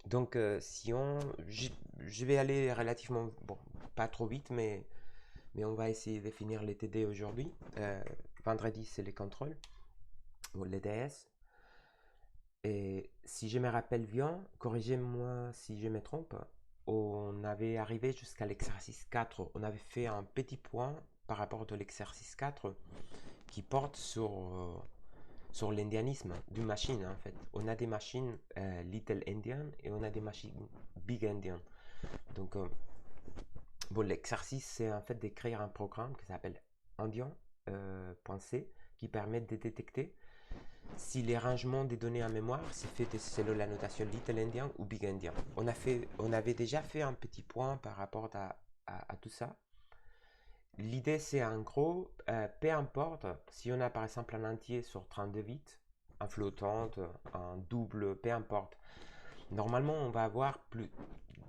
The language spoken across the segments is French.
Donc, je vais aller relativement, bon, pas trop vite, mais on va essayer de finir les TD aujourd'hui. Vendredi, c'est les contrôles, ou les DS. Et si je me rappelle bien, corrigez-moi si je me trompe, on avait arrivé jusqu'à l'exercice 4. On avait fait un petit point par rapport à l'exercice 4 qui porte sur l'indianisme d'une machine en fait. On a des machines Little Indian et on a des machines Big Indian. Donc, bon, l'exercice c'est en fait d'écrire un programme qui s'appelle Indian.c qui permet de détecter si les rangements des données en mémoire c'est fait selon la notation Little Indian ou Big Indian. On avait déjà fait un petit point par rapport à tout ça. L'idée, c'est en gros, peu importe si on a par exemple un entier sur 32 bits, un flottante, un double, peu importe. Normalement, on va avoir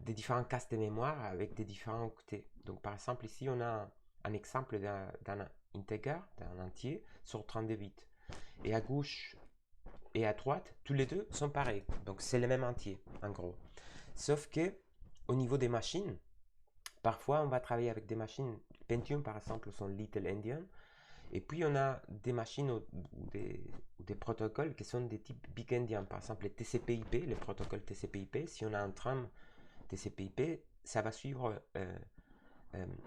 des différents cases de mémoire avec des différents octets. Donc, par exemple, ici, on a un exemple d'un integer, d'un entier sur 32 bits. Et à gauche et à droite, tous les deux sont pareils. Donc, c'est le même entier, en gros. Sauf que, au niveau des machines, parfois, on va travailler avec des machines. Pentium, par exemple, sont Little Endian. Et puis, on a des machines ou des protocoles qui sont des types Big Endian. Par exemple, les TCP/IP, les protocoles TCP/IP. Si on a un tram TCP/IP, ça va suivre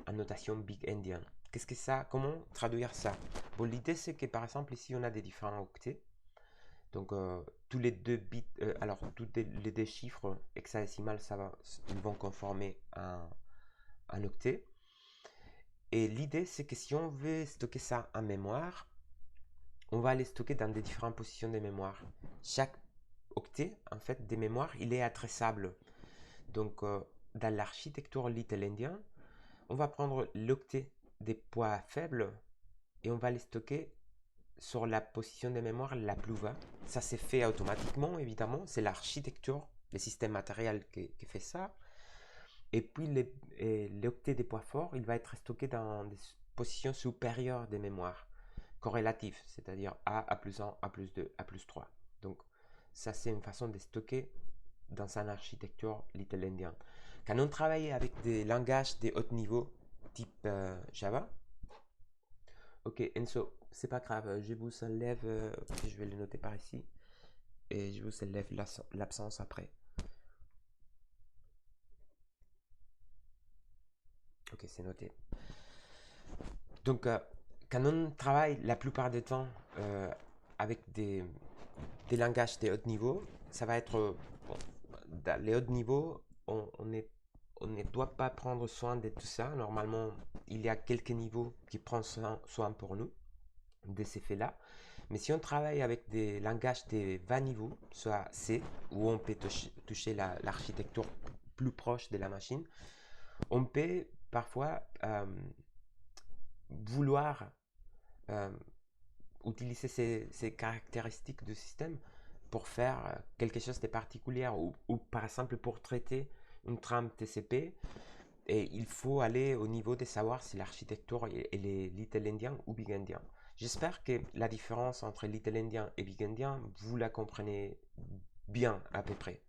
en notation Big Endian. Qu'est-ce que ça? Comment traduire ça? Bon, l'idée, c'est que, par exemple, ici, on a des différents octets. Donc, tous les deux bits, alors, tous les deux chiffres hexadécimales, ils vont conformer un octet. Et l'idée, c'est que si on veut stocker ça en mémoire, on va les stocker dans des différentes positions de mémoire. Chaque octet, en fait, des mémoires, il est adressable. Donc, dans l'architecture Little Endian, on va prendre l'octet des poids faibles et on va les stocker sur la position de mémoire la plus bas. Ça s'est fait automatiquement, évidemment. C'est l'architecture, le système matériel qui fait ça. Et puis, l'octet des poids forts, il va être stocké dans des positions supérieures des mémoires corrélatives, c'est-à-dire A plus 1, A plus 2, A plus 3. Donc, ça, c'est une façon de stocker dans une architecture Little Endian. Quand on travaille avec des langages de haut niveau, type Java, ok, Enzo, c'est pas grave, je vous enlève, je vais le noter par ici, et je vous enlève l'absence après. Ok, c'est noté. Donc, quand on travaille la plupart du temps avec des langages de haut niveau, ça va être, bon, dans les hauts niveaux, on ne doit pas prendre soin de tout ça. Normalement, il y a quelques niveaux qui prennent soin pour nous de ces faits-là. Mais si on travaille avec des langages de bas niveau, soit C, où on peut toucher l'architecture plus proche de la machine, on peut parfois vouloir euh, utiliser ces caractéristiques du système pour faire quelque chose de particulier ou par exemple pour traiter une trame TCP et il faut aller au niveau de savoir si l'architecture elle est Little Endian ou Big Endian. J'espère que la différence entre Little Endian et Big Endian, vous la comprenez bien à peu près.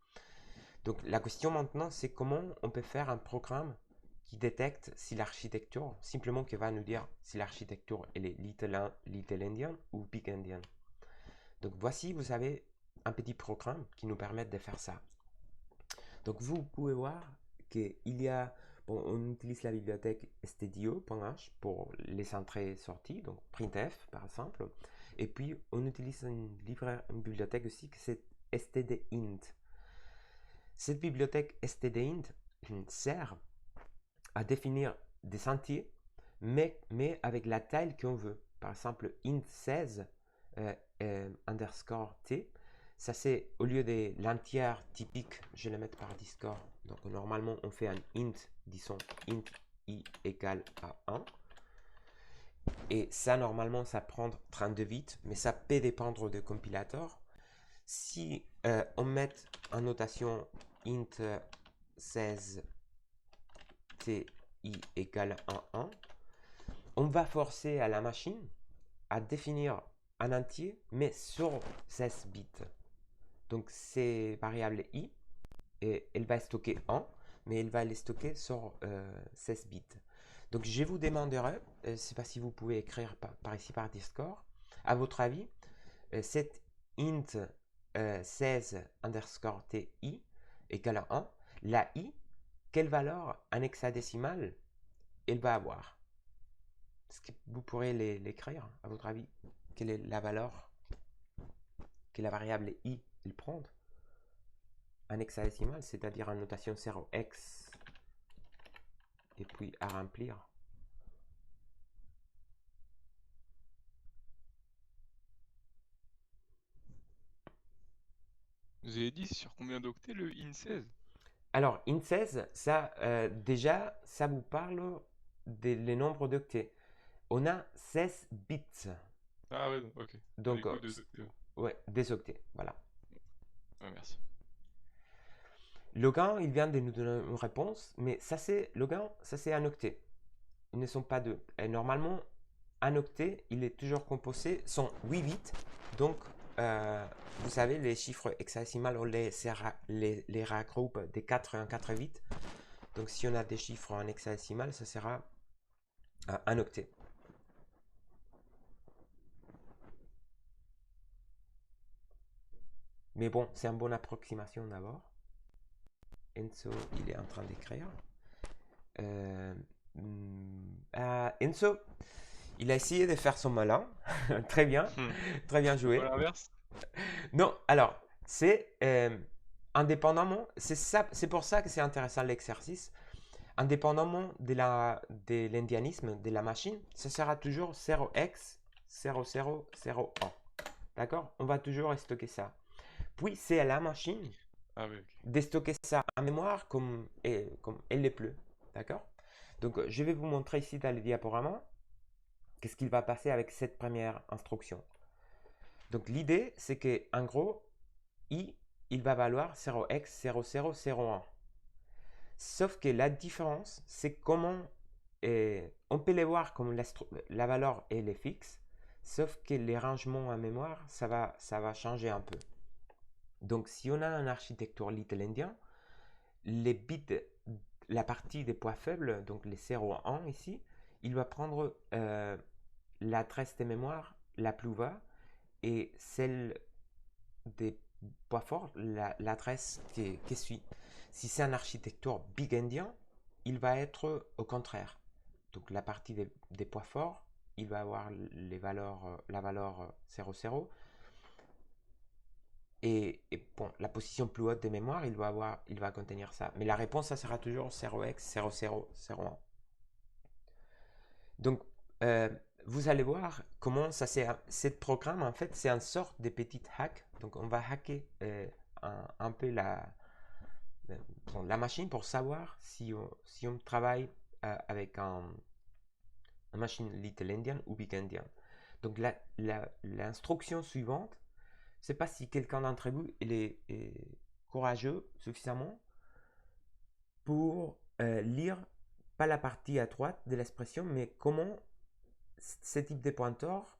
Donc la question maintenant, c'est comment on peut faire un programme qui détecte si l'architecture, simplement qui va nous dire si l'architecture elle est Little Endian ou Big Endian. Donc voici, vous avez un petit programme qui nous permet de faire ça. Donc vous pouvez voir qu'il y a, bon, on utilise la bibliothèque stdio.h pour les entrées-sorties, donc printf par exemple. Et puis on utilise une bibliothèque aussi qui c'est stdint. Cette bibliothèque stdint sert à définir des sentiers, mais avec la taille qu'on veut. Par exemple, int 16 underscore t, ça c'est au lieu de l'entière typique, je vais le mettre par Discord. Donc normalement on fait un int, disons int I égale à 1. Et ça normalement ça prend 32 bits, mais ça peut dépendre du compilateur. Si on met en notation int 16 ti égale à 1, on va forcer à la machine à définir un entier, mais sur 16 bits. Donc ces variables i, et elle va stocker 1, mais elle va les stocker sur 16 bits. Donc je vous demanderai, je ne sais pas si vous pouvez écrire par ici par Discord, à votre avis, cette int 16 underscore ti égale à 1, la i, quelle valeur en hexadécimal elle va avoir? Est-ce que vous pourrez l'écrire, à votre avis? Quelle est la valeur que la variable i il prend en hexadécimal, c'est-à-dire en notation 0x et puis à remplir? Vous avez dit sur combien d'octets le IN16? Alors, int16, ça, déjà, ça vous parle des nombres d'octets. On a 16 bits, Ah ouais, ok. Ah, donc du coup, 2 octets. Ouais. ouais, des octets, voilà. Ouais, merci. Logan, il vient de nous donner une réponse, mais ça c'est, Logan, ça c'est un octet. Ils ne sont pas deux. Et normalement, un octet, il est toujours composé, sont 8 bits, donc vous savez, les chiffres hexadécimales, on les regroupe des 4 en 4 bits. Donc si on a des chiffres en hexadécimal, ça sera un octet. Mais bon, c'est une bonne approximation d'abord. Enzo, il est en train d'écrire. Enzo, il a essayé de faire son malin. Très bien C'est pas joué. l'inverse? Non, alors, c'est indépendamment, c'est pour ça que c'est intéressant l'exercice. Indépendamment de l'indianisme de la machine, ce sera toujours 0x 0001. D'accord? On va toujours stocker ça. Puis c'est à la machine Ah oui, ok. de stocker ça en mémoire comme elle le pleut. D'accord? Donc je vais vous montrer ici dans le diaporama qu'est-ce qu'il va passer avec cette première instruction. Donc l'idée c'est que en gros, i il va valoir 0x0001. Sauf que la différence, c'est comment on peut les voir comme la valeur elle est fixe, sauf que les rangements en mémoire, ça va changer un peu. Donc si on a une architecture Little Endian, les bits, la partie des poids faibles, donc les 0 à 1 ici, il va prendre l'adresse de mémoire la plus bas et celle des poids forts, l'adresse qui suit. Si c'est une architecture big endian, il va être au contraire. Donc la partie des poids forts, il va avoir la valeur 00. Et bon, la position plus haute de mémoire, il va contenir ça. Mais la réponse, ça sera toujours 0x0001. Donc, euh, vous allez voir comment ça c'est. Cette programme, en fait, c'est une sorte de petit hack. Donc, on va hacker un peu la machine pour savoir si on travaille avec une machine Little Endian ou Big Endian. Donc, l'instruction suivante, c'est pas si quelqu'un d'entre vous est courageux suffisamment pour lire pas la partie à droite de l'expression, mais comment ce type de pointeur,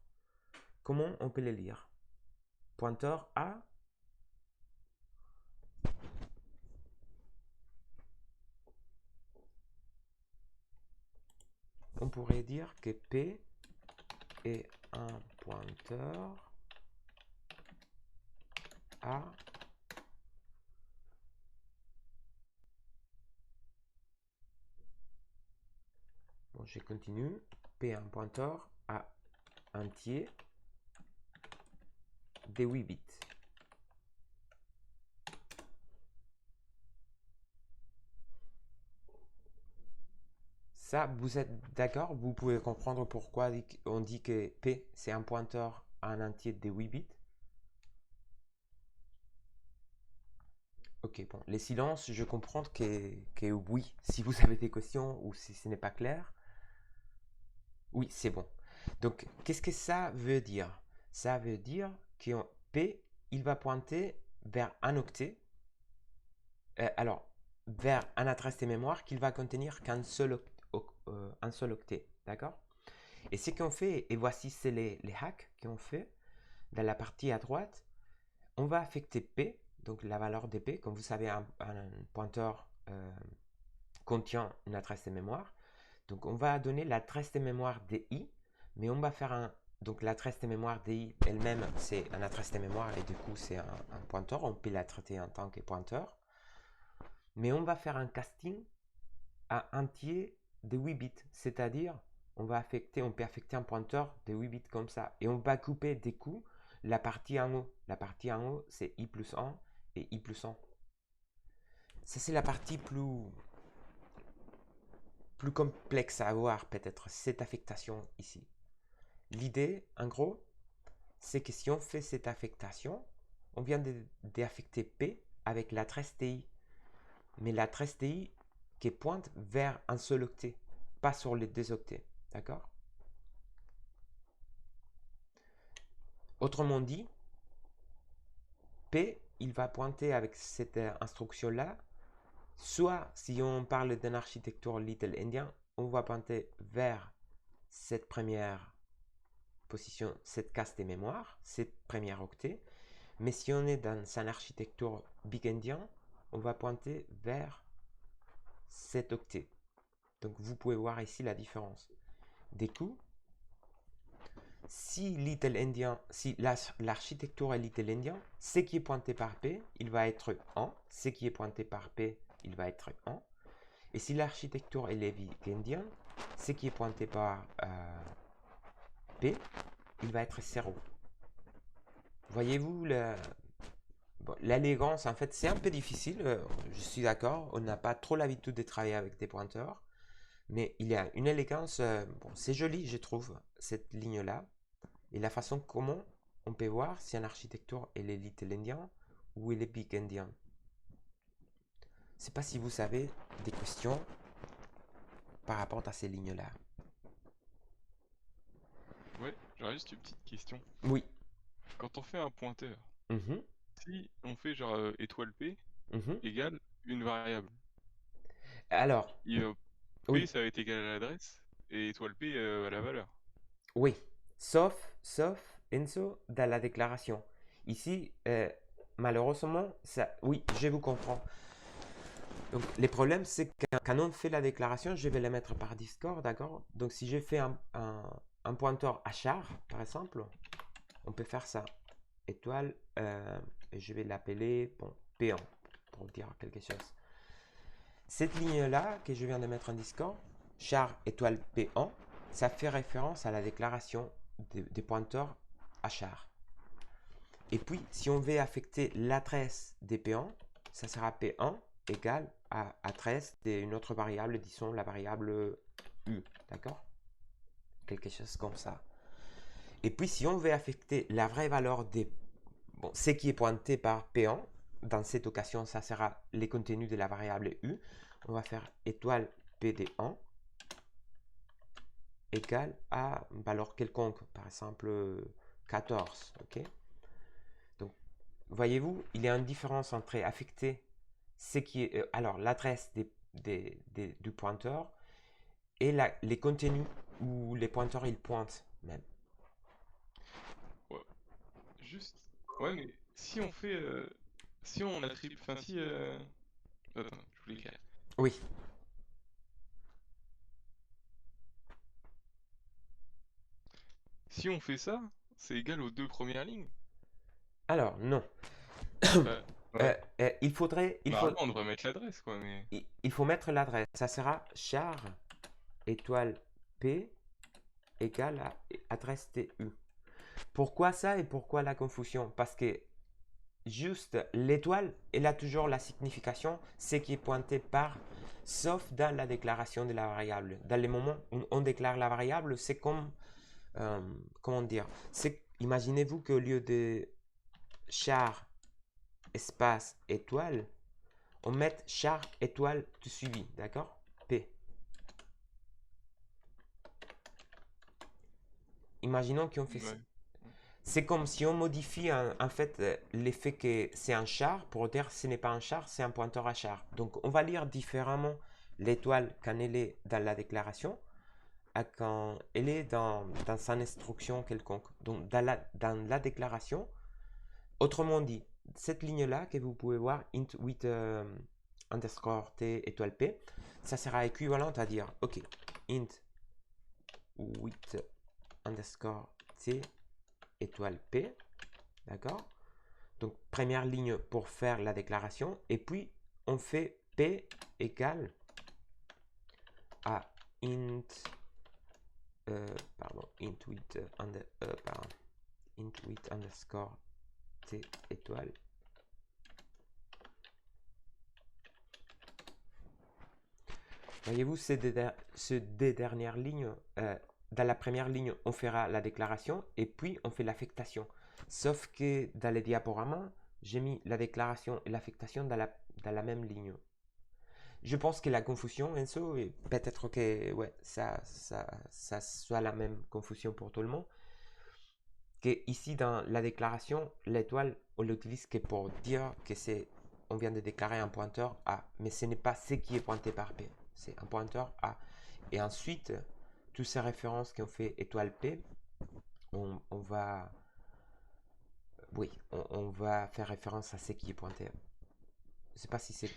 comment on peut les lire. Pointeur A, on pourrait dire que P est un pointeur à bon, je continue. P est un pointeur à entier des 8 bits. Ça, vous êtes d'accord? Vous pouvez comprendre pourquoi on dit que P, c'est un pointeur à un entier de 8 bits? Ok, bon, les silences, je comprends que oui, si vous avez des questions ou si ce n'est pas clair, oui, c'est bon. Donc, qu'est-ce que ça veut dire? Ça veut dire que P, il va pointer vers un octet, alors, vers un adresse de mémoire qu'il va contenir un seul octet, d'accord? Et ce qu'on fait, et voici c'est les hacks qu'on fait dans la partie à droite, on va affecter P, donc la valeur d'p. Comme vous savez, un pointeur contient une adresse de mémoire. Donc on va donner l'adresse de mémoire DI, mais on va faire donc l'adresse de mémoire DI elle-même, c'est une adresse de mémoire et du coup c'est un pointeur. On peut la traiter en tant que pointeur. Mais on va faire un casting à entier de 8 bits, c'est-à-dire on peut affecter un pointeur de 8 bits comme ça. Et on va couper des coups la partie en haut. La partie en haut, c'est i plus 1 et i plus 1. Ça, c'est la partie plus complexe à avoir, peut-être, cette affectation ici. L'idée, en gros, c'est que si on fait cette affectation, on vient d'affecter P avec l'adresse TI. Mais l'adresse TI qui pointe vers un seul octet, pas sur les 2 octets. D'accord? Autrement dit, P, il va pointer avec cette instruction-là. Soit, si on parle d'une architecture Little Endian, on va pointer vers cette première position, cette case de mémoire, cette première octet. Mais si on est dans une architecture Big Endian, on va pointer vers cet octet. Donc, vous pouvez voir ici la différence. Du coup, si Little Endian, si l'architecture est Little Endian, ce qui est pointé par P, il va être 1. Ce qui est pointé par P, il va être 1. Et si l'architecture est Big Endian, ce qui est pointé par P, il va être 0. Voyez-vous l'élégance? En fait, c'est un peu difficile, je suis d'accord. On n'a pas trop l'habitude de travailler avec des pointeurs. Mais il y a une élégance, bon, c'est joli, je trouve, cette ligne-là. Et la façon comment on peut voir si une architecture elle est Little Endian ou elle est Big Endian. Je ne sais pas si vous avez des questions par rapport à ces lignes-là. Ouais, j'aurais juste une petite question. Oui. Quand on fait un pointeur, Mhm, si on fait genre étoile P mhm. égale une variable, Alors, P oui, ça va être égal à l'adresse et étoile P à la valeur. oui. Sauf, Enzo, dans la déclaration. Ici, malheureusement, ça, oui, je vous comprends. Donc, les problèmes, c'est que quand on fait la déclaration, je vais la mettre par Discord, d'accord? Donc, si je fais un pointeur à char, par exemple, on peut faire ça. Étoile, et je vais l'appeler, bon, P1, pour dire quelque chose. Cette ligne-là, que je viens de mettre en Discord, char étoile P1, ça fait référence à la déclaration des pointeurs à char. Et puis, si on veut affecter l'adresse des P1, ça sera P1 égale à adresse d'une autre variable, disons la variable U, d'accord? Quelque chose comme ça. Et puis, si on veut affecter la vraie valeur des... Bon, ce qui est pointé par P1, dans cette occasion, ça sera les contenus de la variable U. On va faire étoile PD1 égale à une valeur quelconque, par exemple 14, ok? Donc, voyez-vous, il y a une différence entre affecter ce qui est, alors l'adresse du pointeur et les contenus où les pointeurs ils pointent même. Ouais, juste. Ouais, mais si on fait. Si on attribue. Enfin, si. Attends, je voulais écrire. Oui. Si on fait ça, c'est égal aux 2 premières lignes. Alors, non. Ouais. Il faudrait... Normalement, on devrait mettre l'adresse, quoi, mais. Il faut mettre l'adresse. Ça sera char étoile P égale à adresse TU. Pourquoi ça et pourquoi la confusion? Parce que juste l'étoile, elle a toujours la signification, ce qui est pointé par, sauf dans la déclaration de la variable. Dans les moments où on déclare la variable, c'est comme, comment dire, imaginez-vous qu'au lieu de char espace étoile, on met char étoile tout suivi, d'accord? P. Imaginons qu'on fait ça. Ouais. C'est comme si on modifie en fait l'effet que c'est un char pour dire ce n'est pas un char, c'est un pointeur à char. Donc on va lire différemment l'étoile quand elle est dans la déclaration à quand elle est dans sa instruction quelconque. Donc dans la déclaration, autrement dit, cette ligne-là que vous pouvez voir, int with underscore t étoile p, ça sera équivalent à dire, ok, int with underscore t étoile p, d'accord? Donc première ligne pour faire la déclaration, et puis on fait p égale à int int with underscore t étoile. Voyez-vous ces deux dernières lignes, dans la première ligne, on fera la déclaration et puis on fait l'affectation. Sauf que dans les diaporamas, j'ai mis la déclaration et l'affectation dans la même ligne. Je pense que la confusion, Enzo, et peut-être que ouais, ça soit la même confusion pour tout le monde, que ici dans la déclaration, l'étoile, on l'utilise que pour dire que on vient de déclarer un pointeur A, mais ce n'est pas ce qui est pointé par P, c'est un pointeur A. Et ensuite, toutes ces références qu'on fait étoile P, on va, oui, on va faire référence à ce qui est pointé. Je sais pas si c'est,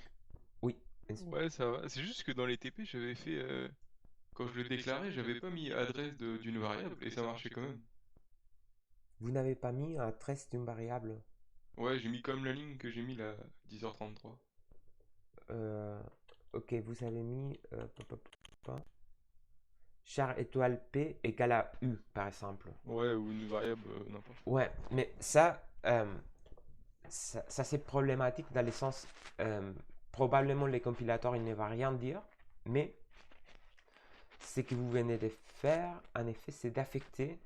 oui. Ouais, ça va. C'est juste que dans les TP, j'avais fait. Quand je le déclarais, j'avais pas mis adresse d'une variable et ça marchait quand même. Vous n'avez pas mis un trace d'une variable. Ouais, j'ai mis comme la ligne que j'ai mis là, 10h33. Ok, vous avez mis char étoile P égale à U, par exemple. Ouais, ou une variable, n'importe. Ouais, mais ça c'est problématique dans le sens, probablement les compilateurs, il ne va rien dire, mais ce que vous venez de faire, en effet, c'est d'affecter,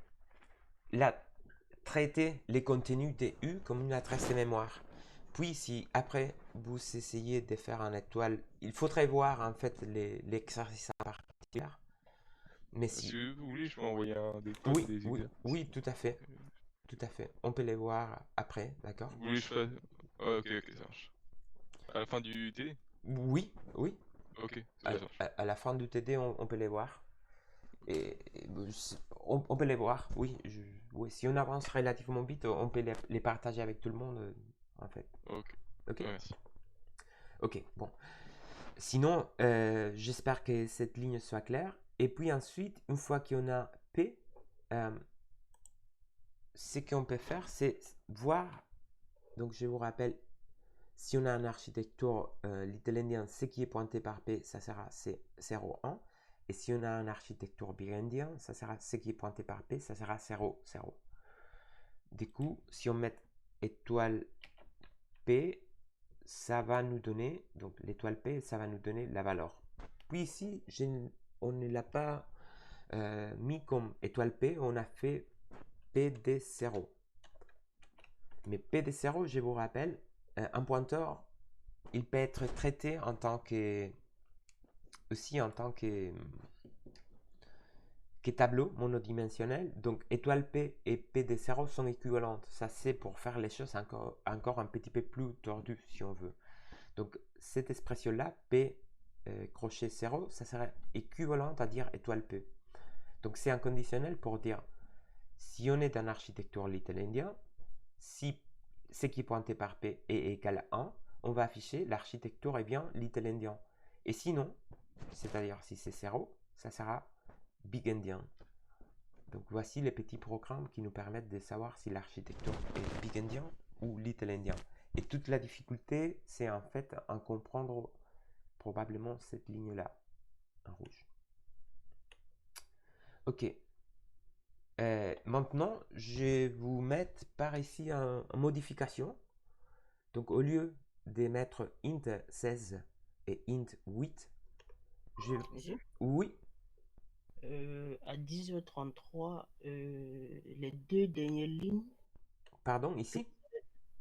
traiter les contenus des U comme une adresse de mémoire. Puis, si après vous essayez de faire un étoile, il faudrait voir en fait l'exercice à partir. Mais si. Si vous voulez, je peux envoyer des codes, Oui, des oui, exercices. oui, tout à fait. Tout à fait. On peut les voir après, d'accord? Vous voulez que je fasse. Ouais, ok, ok, ça marche. À la fin du TD? Oui, oui. Ok, ça marche. À la fin du TD, on peut les voir. On peut les voir, oui. Oui. Si on avance relativement vite, on peut les partager avec tout le monde, en fait. Ok, Ok? ouais, merci. Ok, bon. Sinon, j'espère que cette ligne soit claire. Et puis ensuite, une fois qu'on a P, ce qu'on peut faire, c'est voir. Donc, je vous rappelle, si on a une architecture Little Endian, ce qui est pointé par P, ça sera C01. Et si on a une architecture Big Endian, ça sera ce qui est pointé par P, ça sera 0, 0. Du coup, si on met étoile P, ça va nous donner, donc l'étoile P, ça va nous donner la valeur. Puis ici, on ne l'a pas mis comme étoile P, on a fait PD0. Mais PD0, je vous rappelle, un pointeur, il peut être traité en tant que tableau monodimensionnel. Donc étoile P et PD0 sont équivalentes. Ça c'est pour faire les choses encore un petit peu plus tordues si on veut. Donc cette expression-là, P crochet 0, ça serait équivalent à dire étoile P. Donc c'est un conditionnel pour dire si on est dans l'architecture Little Endian, si ce qui est pointé par P est égal à 1, on va afficher l'architecture est bien Little Endian. Et sinon, c'est-à-dire si c'est 0, ça sera Big Endian. Donc voici les petits programmes qui nous permettent de savoir si l'architecture est Big Endian ou Little Endian. Et toute la difficulté, c'est en fait en comprendre probablement cette ligne-là, en rouge. Ok. Maintenant, je vais vous mettre par ici en modification. Donc au lieu de mettre int 16 et int 8, Monsieur, oui, à 10h33, les deux dernières lignes, pardon, ici.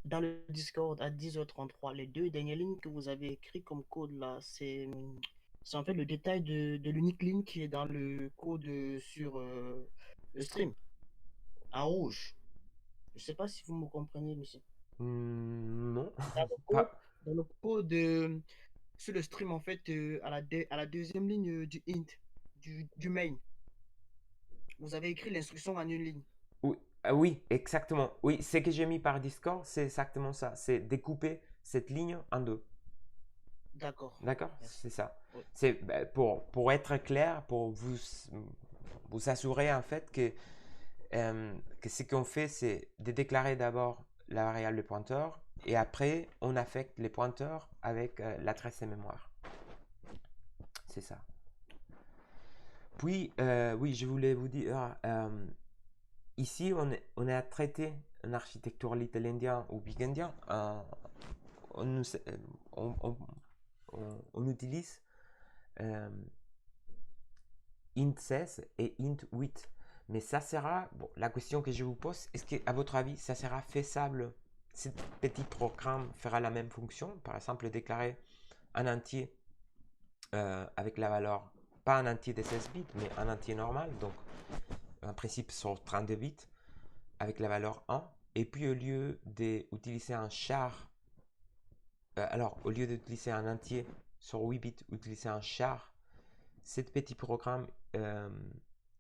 dans le Discord, à 10h33, les deux dernières lignes que vous avez écrites comme code là, c'est en fait le détail de l'unique ligne qui est dans le code sur le stream, en rouge. Je sais pas si vous me comprenez, monsieur. Non, Dans le code, pas. dans le code sur le stream, en fait, à la deuxième ligne du main, vous avez écrit l'instruction en une ligne. Oui, Oui, exactement. Oui, ce que j'ai mis par Discord, c'est exactement ça. C'est découper cette ligne en deux. D'accord. D'accord? Merci. C'est ça. Oui. C'est pour être clair, pour vous assurer en fait que ce qu'on fait, c'est de déclarer d'abord la variable pointeur et après on affecte les pointeurs avec l'adresse de mémoire. C'est ça. Puis, oui, je voulais vous dire, ici on a traité une architecture Little Endian ou Big Endian. On, on, on, on utilise int 16 et int 8. Mais ça sera, bon, la question que je vous pose, est-ce qu'à votre avis, ça sera faisable? Ce petit programme fera la même fonction, par exemple déclarer un entier avec la valeur, pas un entier de 16 bits, mais un entier normal, donc en principe sur 32 bits, avec la valeur 1. Et puis au lieu d'utiliser un char, alors au lieu d'utiliser un entier sur 8 bits, utiliser un char, ce petit programme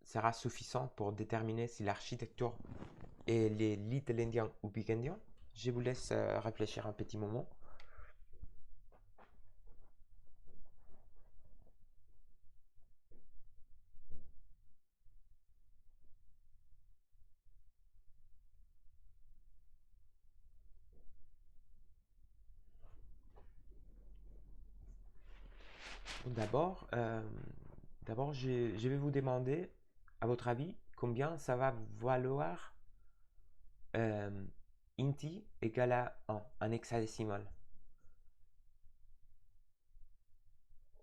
sera suffisant pour déterminer si l'architecture est les Little Endian ou Big Endian. Je vous laisse réfléchir un petit moment. D'abord, je vais vous demander, à votre avis, combien ça va valoir inti égale à 1 en hexadécimal.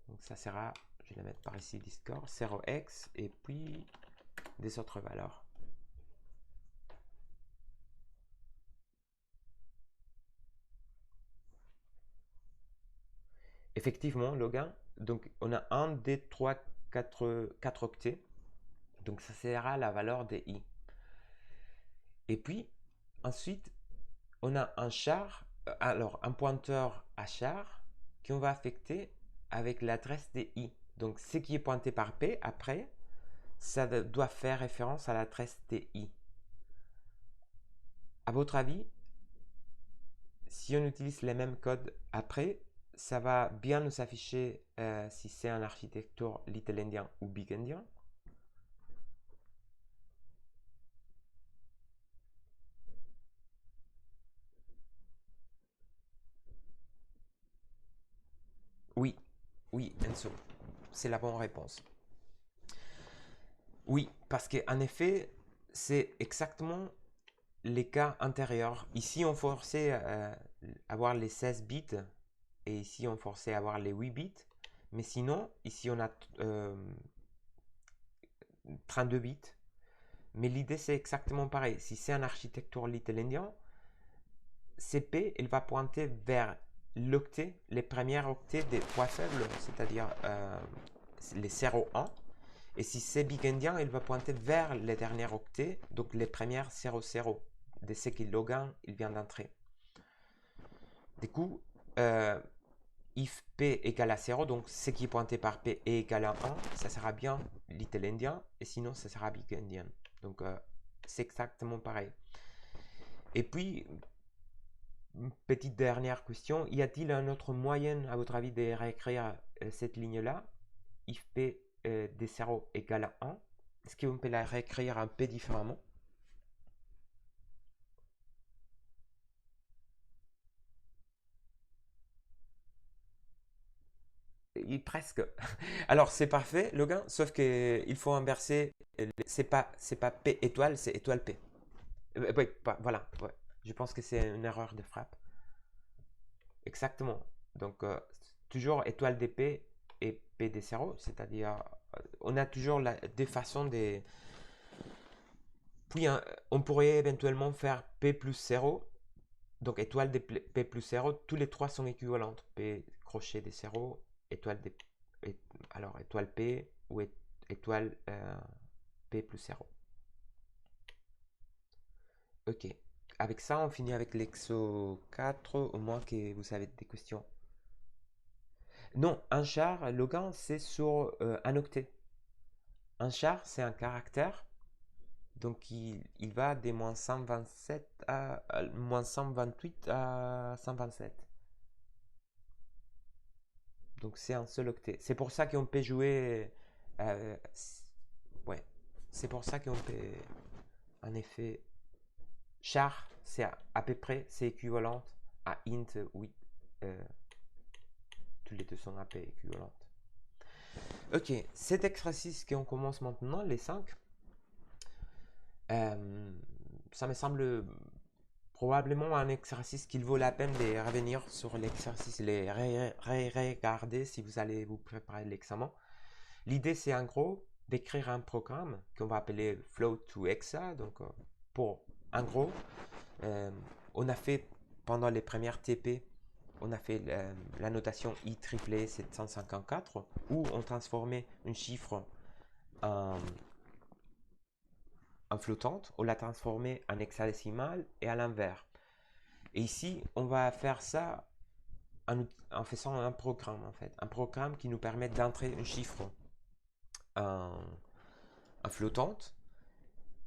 Donc ça sera, je vais la mettre par ici, Discord, 0x et puis des autres valeurs. Effectivement, Logan, donc on a 1, 2, 3, 4 octets. Donc ça sera la valeur de i. Et puis, ensuite, on a un char, alors un pointeur à char qu'on va affecter avec l'adresse de i. Donc ce qui est pointé par p, après, ça doit faire référence à l'adresse de i. À votre avis, si on utilise les mêmes codes après, ça va bien nous afficher si c'est en architecture Little Endian ou Big Endian. Oui, oui, Enzo, c'est la bonne réponse. Oui, parce qu'en effet, c'est exactement les cas antérieurs. Ici, on forçait à avoir les 16 bits et ici, on forçait à avoir les 8 bits. Mais sinon, ici, on a 32 bits. Mais l'idée, c'est exactement pareil. Si c'est en architecture Little Endian, CP, il va pointer vers l'octet, les premiers octets des poids faibles, c'est-à-dire les 0,1. Et si c'est Big Endian, il va pointer vers les derniers octets, donc les premières 0,0 de ce que Logan il vient d'entrer. Du coup, if P égale à 0, donc ce qui est pointé par P est égal à 1, ça sera bien Little Endian, et sinon ça sera Big Endian. Donc c'est exactement pareil. Et puis, petite dernière question, y a-t-il un autre moyen, à votre avis, de réécrire cette ligne-là? If P de 0 égale à 1, est-ce qu'on peut la réécrire un peu différemment? Presque. Alors c'est parfait, Logan, sauf que il faut inverser. C'est pas P étoile, c'est étoile P. Oui, voilà. Ouais. Je pense que c'est une erreur de frappe. Exactement. Donc toujours étoile dp et P de 0, c'est-à-dire on a toujours des façons de. Puis on pourrait éventuellement faire P plus 0. Donc étoile de P plus 0, tous les trois sont équivalentes. P crochet de 0, étoile de alors étoile P ou étoile P plus 0. Ok. Avec ça, on finit avec l'exo 4, au moins que vous avez des questions. Non, un char, Logan, c'est sur un octet. Un char, c'est un caractère. Donc il va des moins 127 à moins 128 à 127. Donc c'est un seul octet. C'est pour ça qu'on peut jouer. Ouais. C'est pour ça qu'on peut. En effet. Char, c'est à peu près, c'est équivalent à int 8. Tous les deux sont à peu équivalentes. Ok, cet exercice qu'on commence maintenant, les 5. Ça me semble probablement un exercice qu'il vaut la peine de revenir sur l'exercice, les regarder si vous allez vous préparer l'examen. L'idée, c'est en gros d'écrire un programme qu'on va appeler float to hexa. Donc, en gros, on a fait pendant les premières TP, on a fait la notation IEEE 754 où on transformait un chiffre en flottante, on l'a transformé en hexadécimal et à l'envers. Et ici, on va faire ça en faisant un programme en fait. Un programme qui nous permet d'entrer un chiffre en flottante.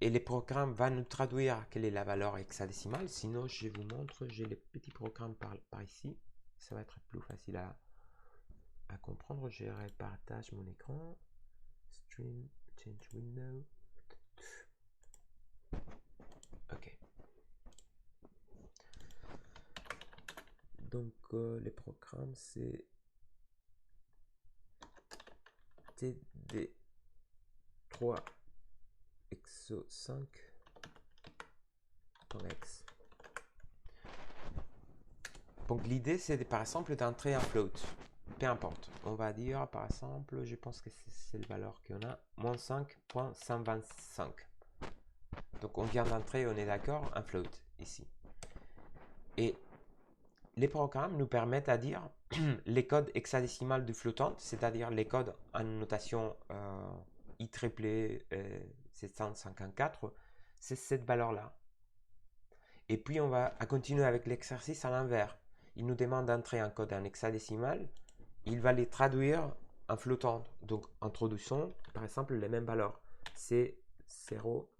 Et le programme va nous traduire quelle est la valeur hexadécimale. Sinon, je vous montre, j'ai les petits programmes par ici. Ça va être plus facile à comprendre. Je repartage mon écran. Stream, change window. Ok. Donc, les programmes, c'est TD3 exo5.x. Donc, l'idée, c'est par exemple d'entrer un float. Peu importe. On va dire, par exemple, je pense que c'est la valeur qu'on a, moins 5.125. Donc, on vient d'entrer, on est d'accord, un float ici. Et les programmes nous permettent à dire les codes hexadécimales du flottant, c'est-à-dire les codes en notation IEEE 754, c'est cette valeur-là. Et puis on va continuer avec l'exercice à l'envers. Il nous demande d'entrer un code en hexadécimal, il va les traduire en flottant. Donc introduisons par exemple les mêmes valeurs. C'est 0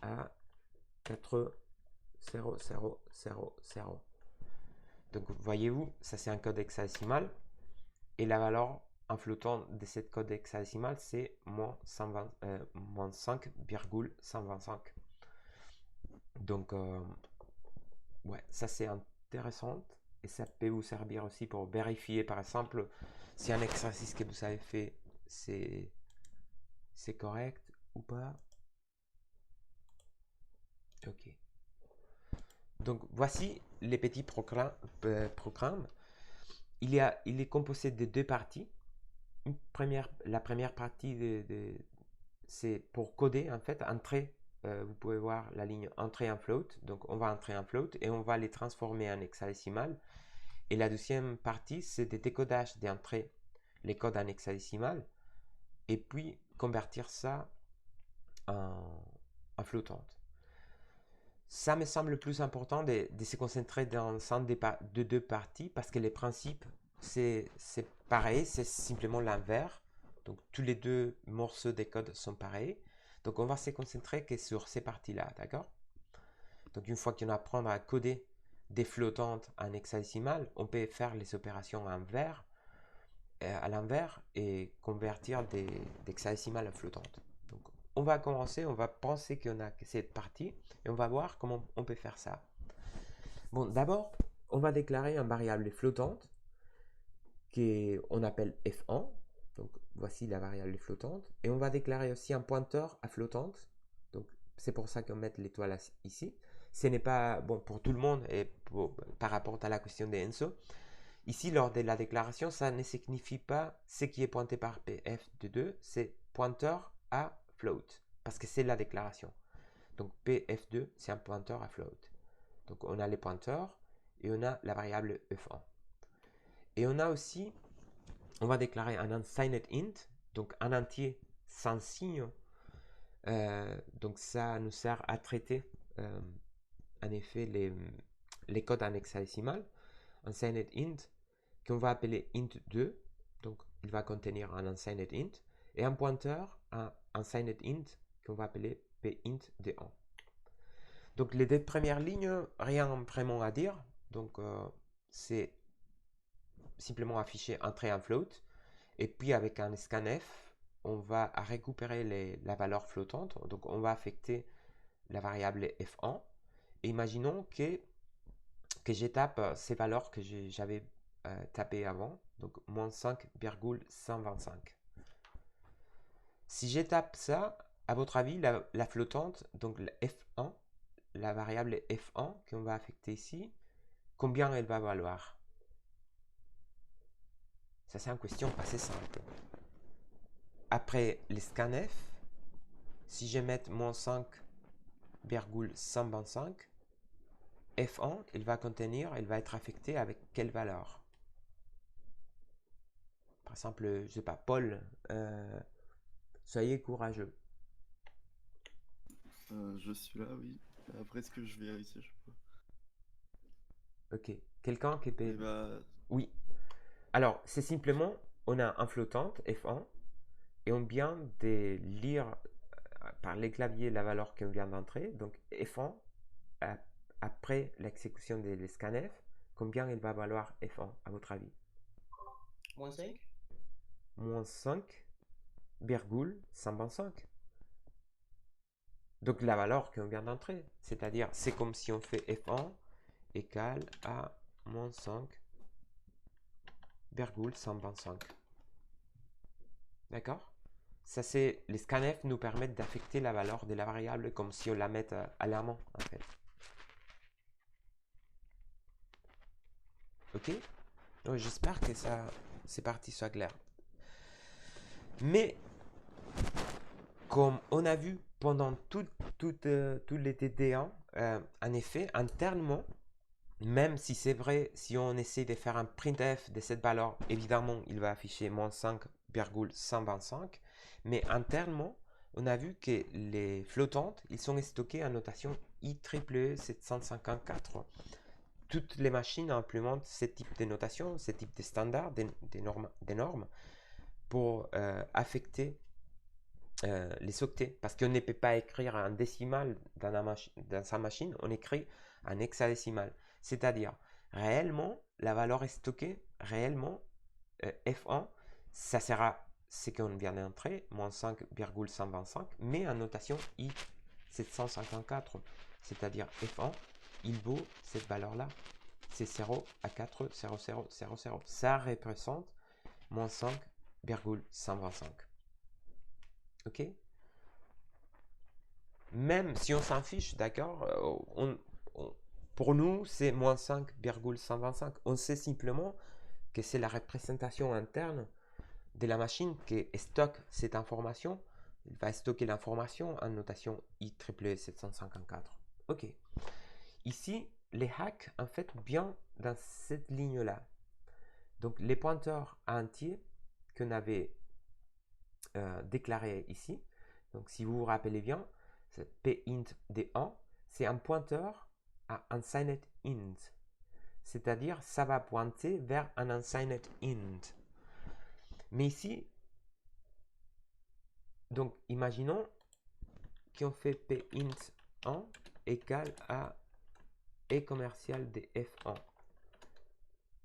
à 4 0 0 0 0. Donc, voyez-vous, ça c'est un code hexadécimal. Et la valeur en flottant de cette code hexadécimal, c'est moins 5,125. Donc, ouais, ça c'est intéressant. Et ça peut vous servir aussi pour vérifier, par exemple, si un exercice que vous avez fait, c'est correct ou pas. Ok. Donc, voici les petits programmes. Il est composé de deux parties. La première partie, c'est pour coder, en fait, entrer. Vous pouvez voir la ligne entrée en float. Donc, on va entrer en float et on va les transformer en hexadécimal. Et la deuxième partie, c'est des décodages d'entrée, les codes en hexadécimal, et puis convertir ça en flottante. Ça me semble plus important de se concentrer dans l'ensemble de deux parties parce que les principes, c'est pareil, c'est simplement l'inverse. Donc, tous les deux morceaux des codes sont pareils. Donc, on va se concentrer que sur ces parties-là, d'accord? Donc, une fois qu'on apprend à coder des flottantes en hexadécimal, on peut faire les opérations à l'envers et convertir des hexadécimales en flottantes. Donc, on va commencer, on va penser qu'on a cette partie et on va voir comment on peut faire ça. Bon, d'abord, on va déclarer une variable flottante qu'on appelle f1. Donc, voici la variable flottante. Et on va déclarer aussi un pointeur à flottante. Donc, c'est pour ça qu'on met l'étoile ici. Ce n'est pas bon pour tout le monde et par rapport à la question de Enzo. Ici, lors de la déclaration, ça ne signifie pas ce qui est pointé par pf de 2, c'est pointeur à float, parce que c'est la déclaration. Donc pf2, c'est un pointeur à float. Donc on a les pointeurs et on a la variable f1. Et on a aussi, on va déclarer un unsigned int, donc un entier sans signe. Donc ça nous sert à traiter en effet les codes en hexadécimal. Unsigned int qu'on va appeler int2, donc il va contenir un unsigned int, et un pointeur, un unsigned int qu'on va appeler pint d1. Donc les deux premières lignes, rien vraiment à dire. Donc c'est simplement afficher entrée en float. Et puis avec un scanf, on va récupérer la valeur flottante. Donc on va affecter la variable f1. Et imaginons que je tape ces valeurs que j'avais tapées avant. Donc moins 5,125. Si je tape ça, à votre avis, la flottante, donc la f1, la variable f1 qu'on va affecter ici, combien elle va valoir? Ça, c'est une question assez simple. Après les scanf, si je mets moins 5,125, f1, elle va être affectée avec quelle valeur? Par exemple, je ne sais pas, Paul, soyez courageux. Je suis là, oui. Après, est-ce que je vais réussir, je sais pas. Ok. Quelqu'un qui peut... Eh bah, Oui. Alors, c'est simplement, on a un flottante, f1, et on vient de lire par les claviers la valeur qu'on vient d'entrer. Donc, f1, après l'exécution des scanf, combien il va valoir f1, à votre avis? Moins 5. Moins 5,125. Donc la valeur qu'on vient d'entrer. C'est-à-dire, c'est comme si on fait f1 égale à moins 5,125. D'accord? Ça, c'est les scanf nous permettent d'affecter la valeur de la variable comme si on la met à la main, en fait. Ok? Donc, j'espère que ça, c'est parti soit clair. Mais, comme on a vu pendant tout les TD1, en effet, internement, même si c'est vrai, si on essaie de faire un printf de cette valeur, évidemment, il va afficher moins 5,125. Mais internement, on a vu que les flottantes, ils sont stockés en notation IEEE 754. Toutes les machines implémentent ce type de notation, ce type de standard, des normes pour affecter les octets. Parce qu'on ne peut pas écrire un décimal dans sa machine, on écrit un hexadécimal. C'est-à-dire, réellement, la valeur est stockée, réellement, F1, ça sera ce qu'on vient d'entrer, moins 5,125, mais en notation I754. C'est-à-dire F1, il vaut cette valeur-là. C'est 0 à 4, 0, 0, 0, 0. Ça représente moins 5,125. Ok? Même si on s'en fiche, d'accord, pour nous, c'est moins 5,125. On sait simplement que c'est la représentation interne de la machine qui stocke cette information. Il va stocker l'information en notation IEEE 754. Ok. Ici, les hacks, en fait, bien dans cette ligne-là. Donc, les pointeurs entiers qu'on avait déclarés ici. Donc, si vous vous rappelez bien, pint d1, c'est un pointeur à unsigned int. C'est-à-dire, ça va pointer vers un unsigned int. Mais ici, donc, imaginons qu'on fait pint1 égale à e commercial de f1.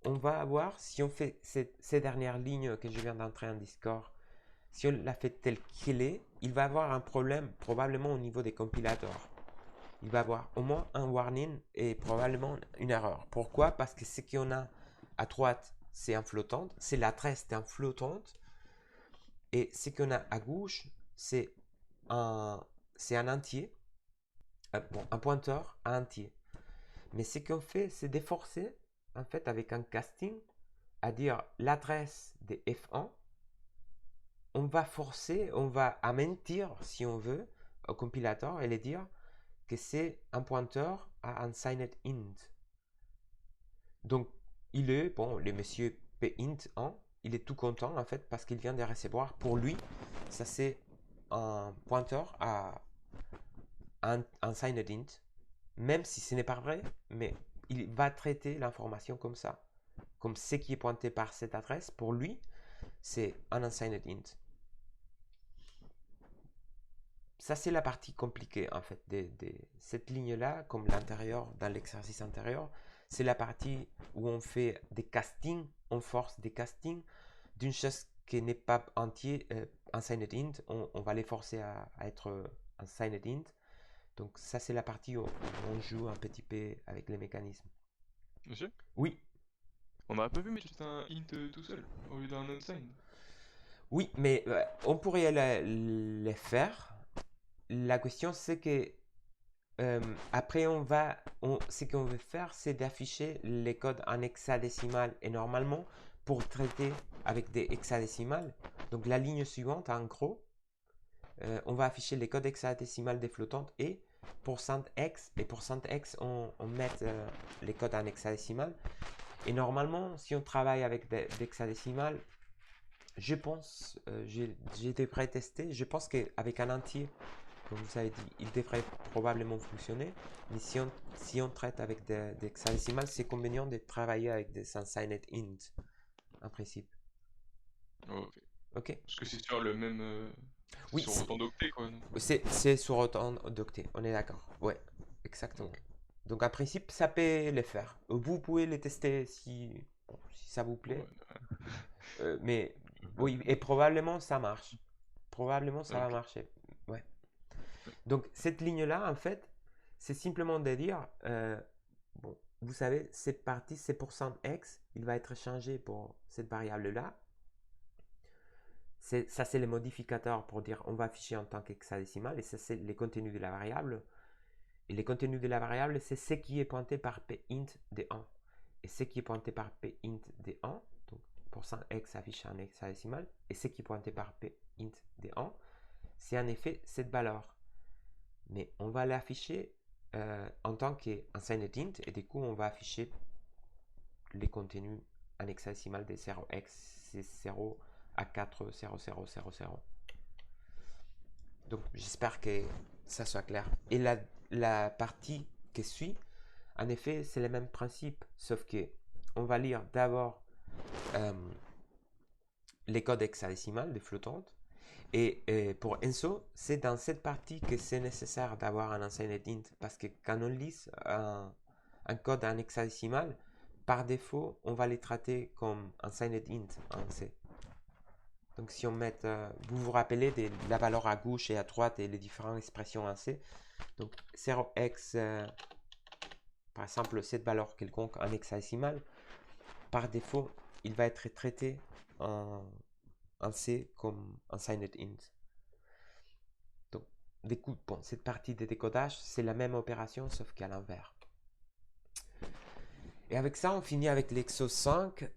On va avoir, si on fait ces dernières lignes que je viens d'entrer en Discord, si on la fait telle qu'elle est, il va avoir un problème probablement au niveau des compilateurs. Il va avoir au moins un warning et probablement une erreur. Pourquoi? Parce que ce qu'on a à droite, c'est un flottante, c'est l'adresse d'un flottante, et ce qu'on a à gauche, c'est un entier, un pointeur à entier. Mais ce qu'on fait, c'est de forcer, en fait, avec un casting, à dire l'adresse de F1. On va forcer, on va mentir, si on veut, au compilateur et lui dire que c'est un pointeur à unsigned int. Donc, il est, bon, le monsieur pint1, il est tout content, en fait, parce qu'il vient de recevoir, pour lui, ça c'est un pointeur à unsigned int, même si ce n'est pas vrai, mais il va traiter l'information comme ça. Comme ce qui est pointé par cette adresse, pour lui, c'est un unsigned int. ça c'est la partie compliquée en fait. Cette ligne-là, comme l'intérieur, dans l'exercice antérieur, c'est la partie où on fait des castings, on force des castings d'une chose qui n'est pas entier, unsigned int, on va les forcer à être unsigned int. Donc ça c'est la partie où on joue un petit peu avec les mécanismes. Monsieur? Oui, On n'aurait pas pu mettre juste un int tout seul, au lieu d'un unsigned. oui, mais on pourrait les faire. La question c'est que après ce qu'on veut faire c'est d'afficher les codes en hexadécimal et normalement pour traiter avec des hexadécimales, donc la ligne suivante en gros, on va afficher les codes hexadécimales des flottantes et %x, et %x on met les codes en hexadécimal. Et normalement, si on travaille avec des hexadécimales, je pense, j'ai été pré-testé, je pense qu'avec un entier, comme vous avez dit, il devrait probablement fonctionner. Mais si on traite avec des hexadécimales, c'est convenient de travailler avec des unsigned int, en principe. Ok. Ok? Parce que c'est sur le même. Oui, sur autant d'octets, quoi. Donc. c'est sur autant d'octets, on est d'accord. Ouais, exactement. Ok. Donc en principe, ça peut les faire. Vous pouvez les tester si ça vous plaît. Ouais. Mais oui, et probablement ça marche. Probablement ça va Ok. marcher. Ouais. Donc cette ligne-là, en fait, c'est simplement de dire, bon, vous savez, cette partie, c'est %x, il va être changé pour cette variable-là. Ça, c'est les modificateurs pour dire on va afficher en tant qu'hexadécimal, et ça, c'est les contenus de la variable. Et les contenus de la variable, c'est ce qui est pointé par pint de 1. Et ce qui est pointé par pint de 1, donc %x affiché en hexadécimal, et ce qui est pointé par pint de 1, c'est en effet cette valeur. Mais on va l'afficher en tant qu'unsigned int, et du coup, on va afficher les contenus en hexadécimal de 0x, c'est 0 à 4, 0, 0, 0, 0. Donc, j'espère que ça soit clair. Et la partie qui suit, en effet, c'est le même principe, sauf que on va lire d'abord les codes hexadécimales des flottantes. Et pour Enso, c'est dans cette partie que c'est nécessaire d'avoir un unsigned int, parce que quand on lit un code en hexadécimal, par défaut, on va les traiter comme unsigned int en C. Donc si on met, vous vous rappelez de la valeur à gauche et à droite et les différentes expressions en C. Donc 0x, par exemple, cette valeur quelconque en hexadécimal, par défaut, il va être traité en C comme unsigned int. Donc, bon, cette partie de décodage, c'est la même opération, sauf qu'à l'envers. Et avec ça, on finit avec l'exo 5.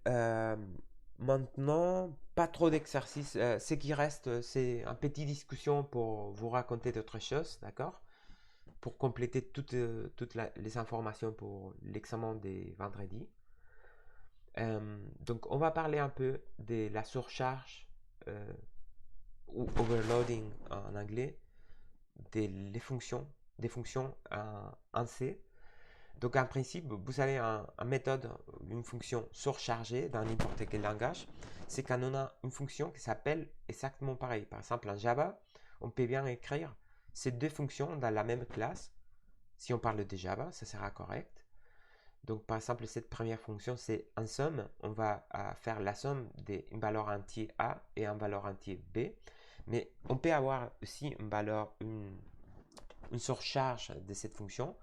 Maintenant, pas trop d'exercices. Ce qui reste, c'est une petite discussion pour vous raconter d'autres choses, d'accord? Pour compléter toutes les informations pour l'examen des vendredis. Donc, on va parler un peu de la surcharge ou overloading en anglais, des fonctions en C. Donc en principe, vous avez une méthode, une fonction surchargée dans n'importe quel langage. C'est quand on a une fonction qui s'appelle exactement pareil. Par exemple, en Java, on peut bien écrire ces deux fonctions dans la même classe. Si on parle de Java, ça sera correct. Donc par exemple, cette première fonction, c'est en somme. On va faire la somme d'une valeur entière A et une valeur entière B. Mais on peut avoir aussi une surcharge de cette fonction.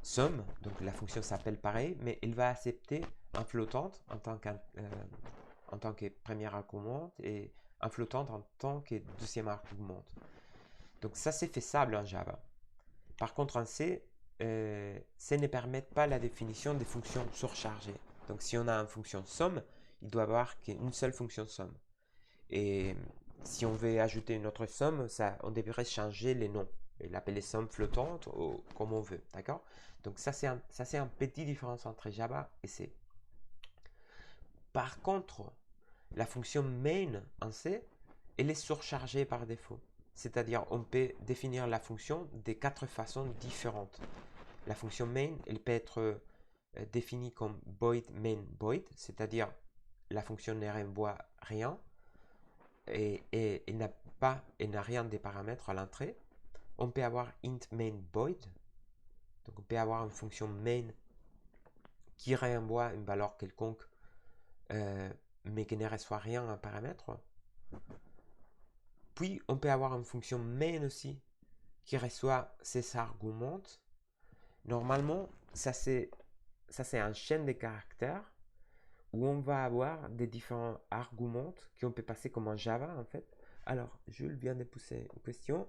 Somme, donc la fonction s'appelle pareil, mais il va accepter un flottante en tant que première argument et un flottante en tant que deuxième argument. Donc ça c'est faisable en Java. Par contre en C, ça ne permet pas la définition des fonctions surchargées. Donc si on a une fonction somme, il doit y avoir qu'une seule fonction somme. Et si on veut ajouter une autre somme, on devrait changer les noms et l'appeler somme flottante ou comme on veut, d'accord? Donc ça c'est un petit différence entre Java et C. Par contre, la fonction main en C, elle est surchargée par défaut. C'est-à-dire on peut définir la fonction de 4 façons différentes. La fonction main, elle peut être définie comme void main void, c'est-à-dire la fonction ne renvoie rien et elle n'a rien des paramètres à l'entrée. on peut avoir int main void. Donc, on peut avoir une fonction main qui renvoie une valeur quelconque, mais qui ne reçoit rien en paramètre. Puis, on peut avoir une fonction main aussi qui reçoit ces arguments. Normalement, ça c'est un chaîne de caractères où on va avoir des différents arguments qu'on peut passer comme en Java en fait. Alors, Jules vient de pousser une question.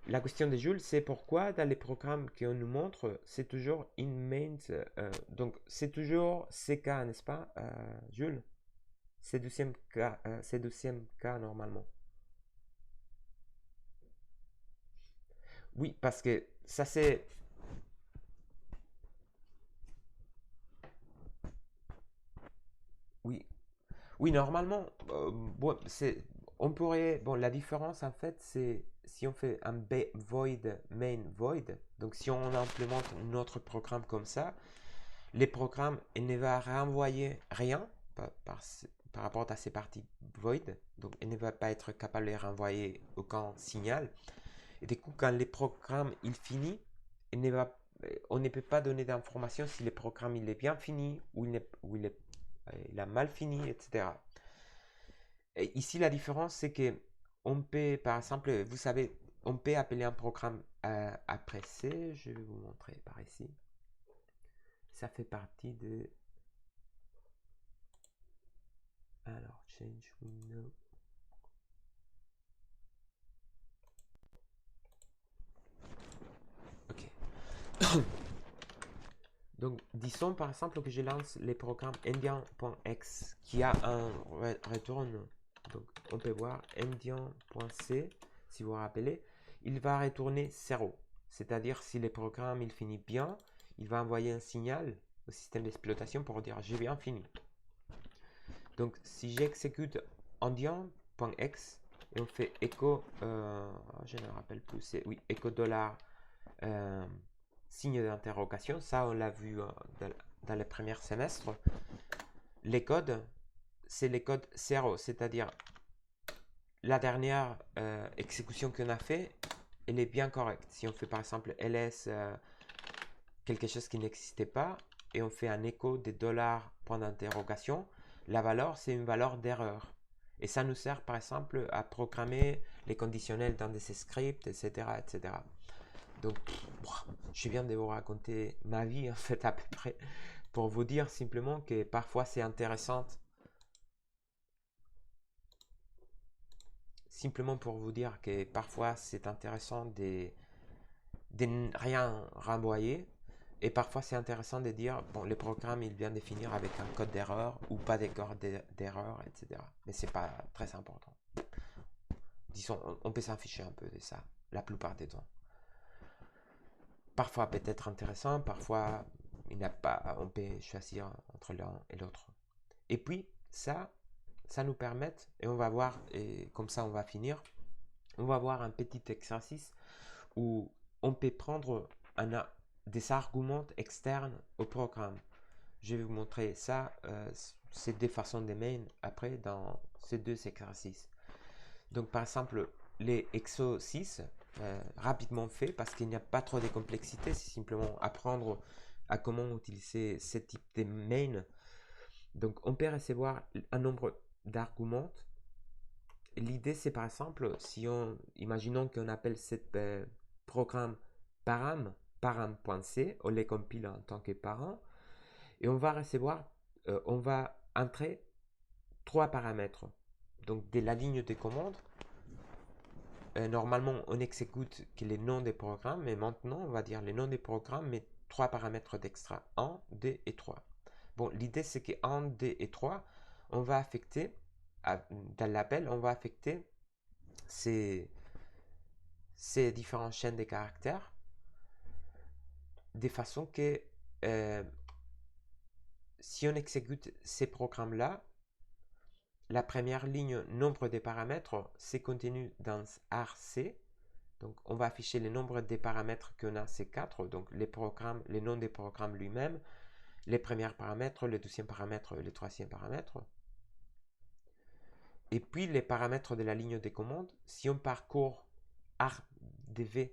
La question de Jules, c'est pourquoi dans les programmes qu'on nous montre, c'est toujours in main. Donc, c'est toujours CK, n'est-ce pas, Jules? C'est 12e cas normalement. Oui, parce que ça c'est... Oui, oui, normalement, bon, on pourrait... Bon, la différence en fait, c'est si on fait un void main void, donc si on implémente notre programme comme ça, les programmes, il ne va renvoyer rien par rapport à ces parties void, donc il ne va pas être capable de renvoyer aucun signal. Et du coup, quand les programmes il finit, on ne peut pas donner d'informations si le programme il est bien fini ou il a mal fini, etc. Et ici, la différence, c'est que on peut, par exemple, vous savez, on peut appeler un programme après C. Je vais vous montrer par ici. Ça fait partie de... Alors, change window. Ok. Donc, disons par exemple que je lance les programmes endian.x qui a un return. Donc, on peut voir endian.c, si vous vous rappelez, il va retourner 0. C'est-à-dire, si le programme il finit bien, il va envoyer un signal au système d'exploitation pour dire j'ai bien fini. Donc, si j'exécute endian.x et on fait echo, je ne me rappelle plus, c'est oui, echo dollar. Signe d'interrogation, ça on l'a vu dans le premier semestre. Les codes, c'est les codes 0, c'est-à-dire la dernière exécution qu'on a fait, elle est bien correcte. Si on fait par exemple ls quelque chose qui n'existait pas et on fait un écho des dollars point d'interrogation, la valeur c'est une valeur d'erreur. Et ça nous sert par exemple à programmer les conditionnels dans des scripts, etc. etc. Donc, je viens de vous raconter ma vie en fait à peu près pour vous dire simplement que parfois c'est intéressant. Simplement pour vous dire que parfois c'est intéressant de rien renvoyer et parfois c'est intéressant de dire bon le programme il vient de finir avec un code d'erreur ou pas de code d'erreur, etc. Mais c'est pas très important. Disons, on peut s'en ficher un peu de ça la plupart des temps. Parfois peut-être intéressant, parfois il n'y a pas, on peut choisir entre l'un et l'autre. Et puis ça nous permet, et on va voir, et comme ça on va finir, on va voir un petit exercice où on peut prendre des arguments externes au programme. Je vais vous montrer ça, c'est des façons de main après dans ces deux exercices. Donc par exemple, les exo 6, rapidement fait parce qu'il n'y a pas trop de complexité, c'est simplement apprendre à comment utiliser ce type de main. Donc on peut recevoir un nombre d'arguments. L'idée c'est par exemple, si imaginons qu'on appelle ce programme param.c, on les compile en tant que parent, et on va recevoir, on va entrer 3 paramètres. Donc de la ligne de commande, normalement, on exécute que les noms des programmes, mais maintenant, on va dire les noms des programmes, mais 3 paramètres d'extra, 1, 2 et 3. Bon, l'idée, c'est que 1, 2 et 3, on va affecter, dans l'appel, on va affecter ces différentes chaînes de caractères, de façon que si on exécute ces programmes-là, la première ligne, nombre de paramètres, c'est contenu dans arc. Donc, on va afficher le nombre des paramètres qu'on a, ces 4. Donc, les noms des programmes lui-même, les premiers paramètres, le deuxième paramètre et le troisième paramètre. Et puis les paramètres de la ligne de commande, si on parcourt ARDV,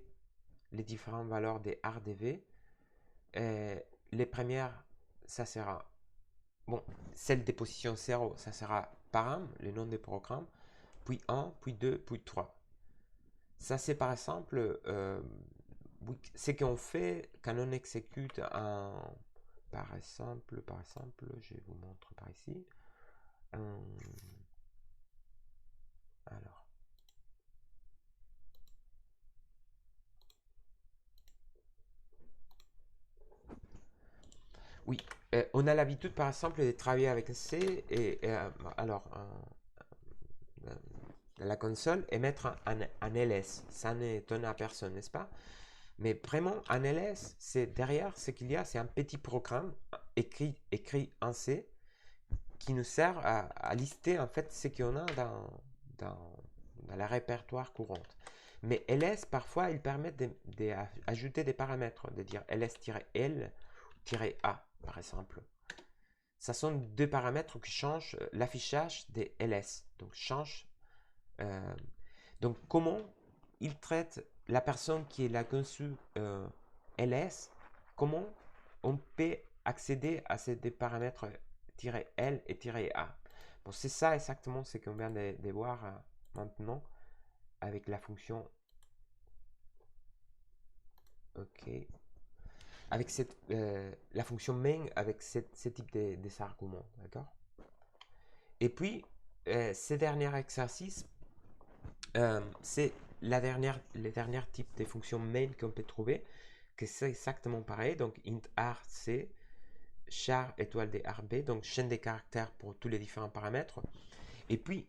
les différentes valeurs des ARDV, les premières, ça sera, bon, celle des positions 0, ça sera param, le nom des programmes, puis 1, puis 2, puis 3. Ça c'est par exemple ce qu'on fait quand on exécute un, par exemple, je vous montre par ici. Alors, oui, on a l'habitude par exemple de travailler avec C et alors dans la console et mettre un LS. Ça n'étonne à personne, n'est-ce pas? Mais vraiment, un LS, c'est derrière ce qu'il y a, c'est un petit programme écrit en C qui nous sert à lister en fait ce qu'on a dans la répertoire courante. Mais ls, parfois, ils permettent d'ajouter des paramètres, de dire ls-l-a, par exemple. Ce sont deux paramètres qui changent l'affichage des ls. Donc, donc, comment ils traitent la personne qui l'a conçu ls, comment on peut accéder à ces deux paramètres -l et -a. Bon, c'est ça exactement ce qu'on vient de voir maintenant avec la fonction. Ok. Avec la fonction main avec ce type de arguments, d'accord? Et puis, ce dernier exercice, c'est le dernier type de fonction main qu'on peut trouver, que c'est exactement pareil. Donc, int arc, char étoile de rb, donc chaîne des caractères pour tous les différents paramètres. Et puis,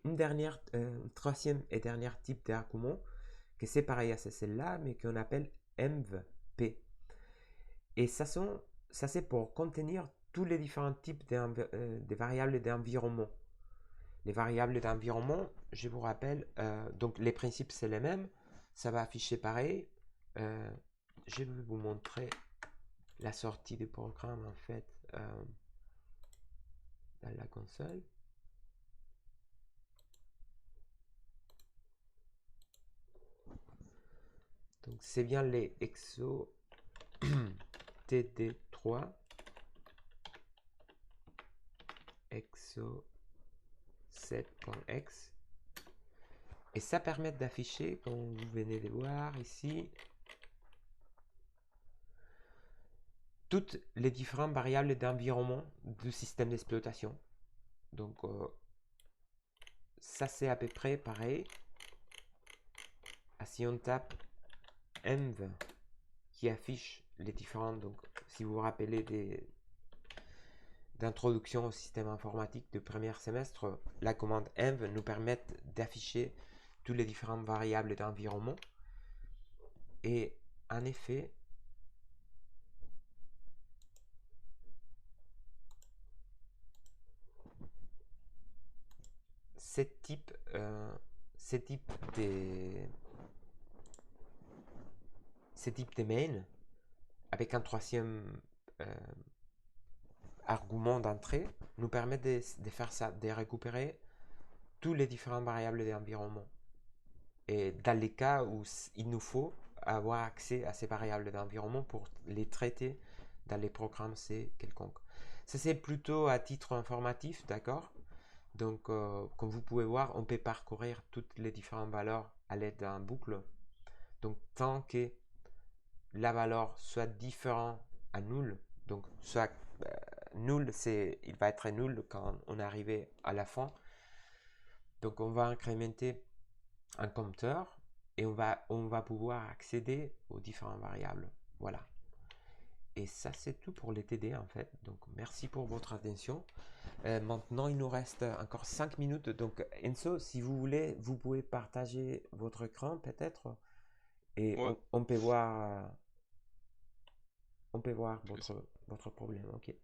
troisième et dernier type d'argument, que c'est pareil à celle-là, mais qu'on appelle mvp. Et ça c'est pour contenir tous les différents types de variables d'environnement. Les variables d'environnement, je vous rappelle, donc les principes c'est les mêmes, ça va afficher pareil. Je vais vous montrer la sortie du programme en fait dans la console. Donc c'est bien les exo TD3 exo 7.x et ça permet d'afficher, comme vous venez de voir ici, toutes les différentes variables d'environnement du système d'exploitation. Donc ça c'est à peu près pareil. Si on tape env qui affiche les différentes, donc si vous vous rappelez d'introduction au système informatique du premier semestre, la commande env nous permet d'afficher toutes les différentes variables d'environnement. Et en effet, ce type de main avec un troisième argument d'entrée nous permet de faire ça, de récupérer tous les différentes variables d'environnement. Et dans les cas où il nous faut avoir accès à ces variables d'environnement pour les traiter dans les programmes C quelconques. Ça c'est plutôt à titre informatif, d'accord? Donc comme vous pouvez voir, on peut parcourir toutes les différentes valeurs à l'aide d'un boucle. Donc tant que la valeur soit différente à nul, donc soit nul, il va être nul quand on est arrivé à la fin. Donc on va incrémenter un compteur et on va pouvoir accéder aux différentes variables. Voilà. Et ça c'est tout pour les TD en fait. Donc merci pour votre attention. Maintenant il nous reste encore 5 minutes. Donc Enzo, si vous voulez, vous pouvez partager votre écran peut-être et Ouais. on peut voir votre problème. Ok.